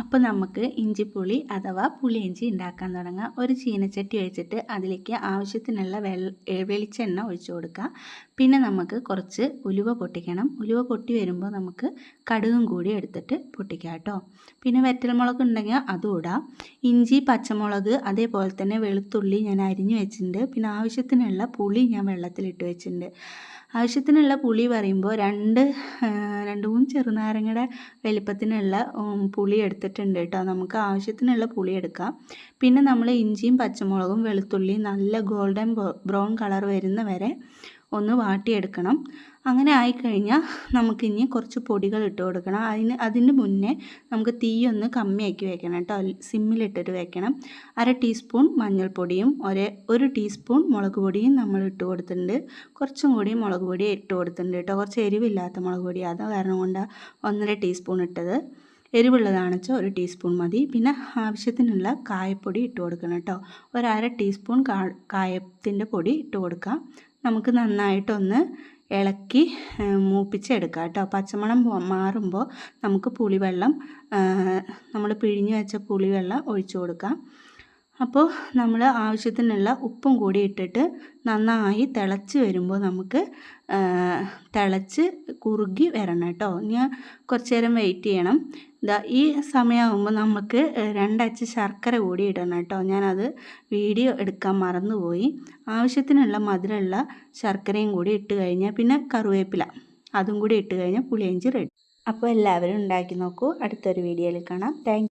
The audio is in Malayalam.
അപ്പോൾ നമുക്ക് ഇഞ്ചിപ്പുളി അഥവാ പുളിയിഞ്ചി ഉണ്ടാക്കാൻ തുടങ്ങാം. ഒരു ചീനച്ചട്ടി വെച്ചിട്ട് അതിലേക്ക് ആവശ്യത്തിനുള്ള വെളിച്ചെണ്ണ ഒഴിച്ചു കൊടുക്കുക. പിന്നെ നമുക്ക് കുറച്ച് ഉലുവ പൊട്ടിക്കണം. ഉലുവ പൊട്ടി വരുമ്പോൾ നമുക്ക് കടുകും കൂടി എടുത്തിട്ട് പൊട്ടിക്കാം കേട്ടോ. പിന്നെ വറ്റൽമുളക് ഉണ്ടെങ്കിൽ അതും ഇടാം. ഇഞ്ചി, പച്ചമുളക്, അതേപോലെ തന്നെ വെളുത്തുള്ളി ഞാൻ അരിഞ്ഞു വെച്ചിട്ടുണ്ട്. പിന്നെ ആവശ്യത്തിനുള്ള പുളി ഞാൻ വെള്ളത്തിലിട്ട് വെച്ചിട്ടുണ്ട്. ആവശ്യത്തിനുള്ള പുളി പറയുമ്പോൾ രണ്ട് മൂന്ന് ചെറുനാരങ്ങയുടെ വലിപ്പത്തിനുള്ള പുളി എടുത്തിട്ടുണ്ട് കേട്ടോ. നമുക്ക് ആവശ്യത്തിനുള്ള പുളി എടുക്കാം. പിന്നെ നമ്മൾ ഇഞ്ചിയും പച്ചമുളകും വെളുത്തുള്ളിയും നല്ല ഗോൾഡൻ ബ്രൗൺ കളർ വരുന്ന വരെ ഒന്ന് വാട്ടിയെടുക്കണം. അങ്ങനെ ആയിക്കഴിഞ്ഞാൽ നമുക്കിനി കുറച്ച് പൊടികൾ ഇട്ട് കൊടുക്കണം. അതിന് മുന്നേ നമുക്ക് തീ ഒന്ന് കമ്മിയാക്കി വെക്കണം കേട്ടോ. സിമ്മിലിട്ടിട്ട് വെക്കണം. 1/2 ടീസ്പൂൺ മഞ്ഞൾപ്പൊടിയും 1 ടീസ്പൂൺ മുളക് പൊടിയും നമ്മൾ ഇട്ട് കൊടുത്തിട്ടുണ്ട്. കുറച്ചും കൂടി മുളക് പൊടി ഇട്ട് കൊടുത്തിട്ടുണ്ട് കേട്ടോ. കുറച്ച് എരിവില്ലാത്ത മുളക് പൊടി, അത് കാരണം കൊണ്ട് 1.5 ടീസ്പൂൺ ഇട്ടത്. എരിവുള്ളതാണെന്ന് വെച്ചാൽ 1 ടീസ്പൂൺ മതി. പിന്നെ ആവശ്യത്തിനുള്ള കായപ്പൊടി ഇട്ട് കൊടുക്കണം കേട്ടോ. 1/2 ടീസ്പൂൺ കായത്തിൻ്റെ പൊടി ഇട്ട് കൊടുക്കാം. നമുക്ക് നന്നായിട്ടൊന്ന് ഇളക്കി മൂപ്പിച്ചെടുക്കാം കേട്ടോ. പച്ചമണം മാറുമ്പോൾ നമുക്ക് പുളിവെള്ളം, നമ്മൾ പിഴിഞ്ഞ് വെച്ച പുളിവെള്ളം ഒഴിച്ചു കൊടുക്കാം. അപ്പോൾ നമ്മൾ ആവശ്യത്തിനുള്ള ഉപ്പും കൂടി ഇട്ടിട്ട് നന്നായി തിളച്ച് വരുമ്പോൾ നമുക്ക് തിളച്ച് കുറുകി വരണം കേട്ടോ. ഞാൻ കുറച്ച് നേരം വെയിറ്റ് ചെയ്യണം. ഈ സമയമാകുമ്പോൾ നമുക്ക് 2 അച്ച് ശർക്കര കൂടി ഇടണം കേട്ടോ. ഞാനത് വീഡിയോ എടുക്കാൻ മറന്നുപോയി. ആവശ്യത്തിനുള്ള മധുരമുള്ള ശർക്കരയും കൂടി ഇട്ട് കഴിഞ്ഞാൽ, പിന്നെ കറിവേപ്പില അതും കൂടി ഇട്ട് കഴിഞ്ഞാൽ പുളിയിഞ്ചി റെഡി. അപ്പോൾ എല്ലാവരും ഉണ്ടാക്കി നോക്കൂ. അടുത്തൊരു വീഡിയോയിൽ കാണാം. താങ്ക്